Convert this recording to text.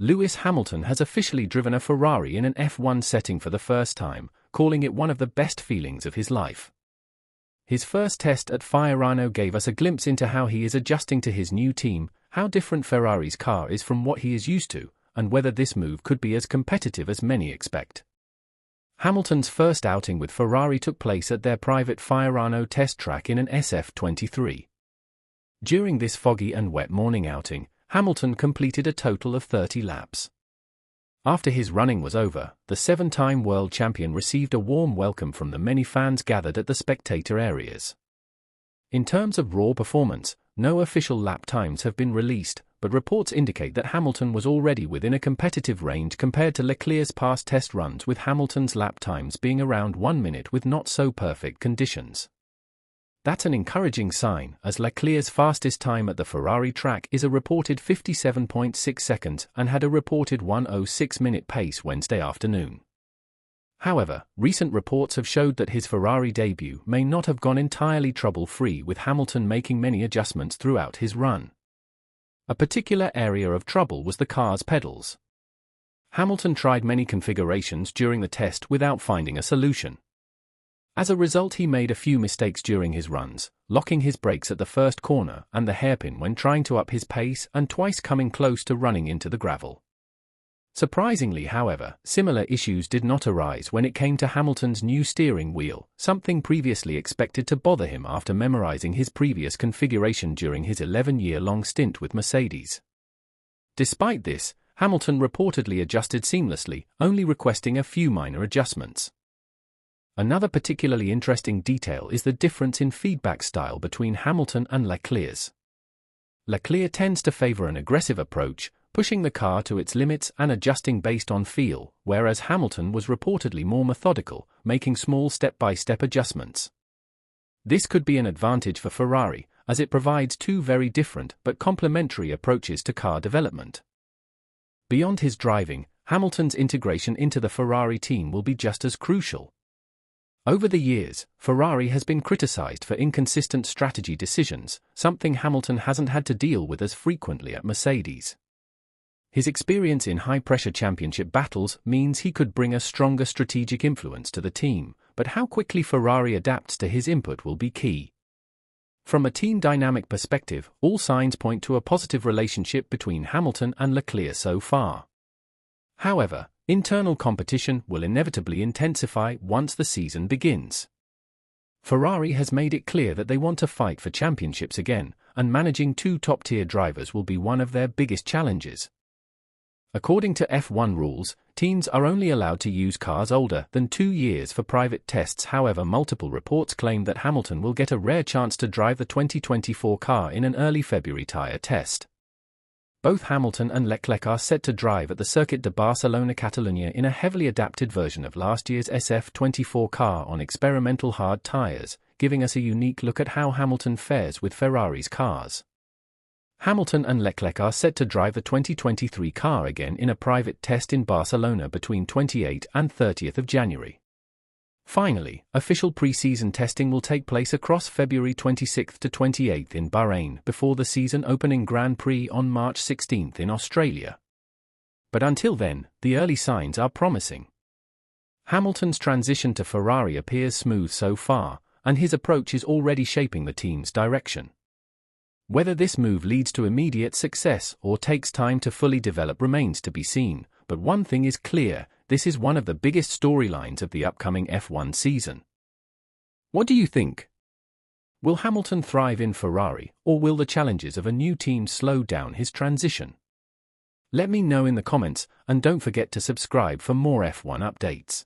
Lewis Hamilton has officially driven a Ferrari in an F1 setting for the first time, calling it one of the best feelings of his life. His first test at Fiorano gave us a glimpse into how he is adjusting to his new team, how different Ferrari's car is from what he is used to, and whether this move could be as competitive as many expect. Hamilton's first outing with Ferrari took place at their private Fiorano test track in an SF23. During this foggy and wet morning outing, Hamilton completed a total of 30 laps. After his running was over, the 7-time world champion received a warm welcome from the many fans gathered at the spectator areas. In terms of raw performance, no official lap times have been released, but reports indicate that Hamilton was already within a competitive range compared to Leclerc's past test runs, with Hamilton's lap times being around 1 minute with not-so-perfect conditions. That's an encouraging sign, as Leclerc's fastest time at the Ferrari track is a reported 57.6 seconds and had a reported 1:06-minute pace Wednesday afternoon. However, recent reports have showed that his Ferrari debut may not have gone entirely trouble-free, with Hamilton making many adjustments throughout his run. A particular area of trouble was the car's pedals. Hamilton tried many configurations during the test without finding a solution. As a result, he made a few mistakes during his runs, locking his brakes at the first corner and the hairpin when trying to up his pace, and twice coming close to running into the gravel. Surprisingly, however, similar issues did not arise when it came to Hamilton's new steering wheel, something previously expected to bother him after memorizing his previous configuration during his 11-year-long stint with Mercedes. Despite this, Hamilton reportedly adjusted seamlessly, only requesting a few minor adjustments. Another particularly interesting detail is the difference in feedback style between Hamilton and Leclerc's. Leclerc tends to favor an aggressive approach, pushing the car to its limits and adjusting based on feel, whereas Hamilton was reportedly more methodical, making small step-by-step adjustments. This could be an advantage for Ferrari, as it provides two very different but complementary approaches to car development. Beyond his driving, Hamilton's integration into the Ferrari team will be just as crucial. Over the years, Ferrari has been criticized for inconsistent strategy decisions, something Hamilton hasn't had to deal with as frequently at Mercedes. His experience in high-pressure championship battles means he could bring a stronger strategic influence to the team, but how quickly Ferrari adapts to his input will be key. From a team dynamic perspective, all signs point to a positive relationship between Hamilton and Leclerc so far. However, internal competition will inevitably intensify once the season begins. Ferrari has made it clear that they want to fight for championships again, and managing two top-tier drivers will be one of their biggest challenges. According to F1 rules, teams are only allowed to use cars older than 2 years for private tests. However, multiple reports claim that Hamilton will get a rare chance to drive the 2024 car in an early February tyre test. Both Hamilton and Leclerc are set to drive at the Circuit de Barcelona-Catalunya in a heavily adapted version of last year's SF24 car on experimental hard tyres, giving us a unique look at how Hamilton fares with Ferrari's cars. Hamilton and Leclerc are set to drive the 2023 car again in a private test in Barcelona between 28th and 30th of January. Finally, official pre-season testing will take place across February 26th to 28th in Bahrain before the season-opening Grand Prix on March 16th in Australia. But until then, the early signs are promising. Hamilton's transition to Ferrari appears smooth so far, and his approach is already shaping the team's direction. Whether this move leads to immediate success or takes time to fully develop remains to be seen, but one thing is clear: this is one of the biggest storylines of the upcoming F1 season. What do you think? Will Hamilton thrive in Ferrari, or will the challenges of a new team slow down his transition? Let me know in the comments, and don't forget to subscribe for more F1 updates.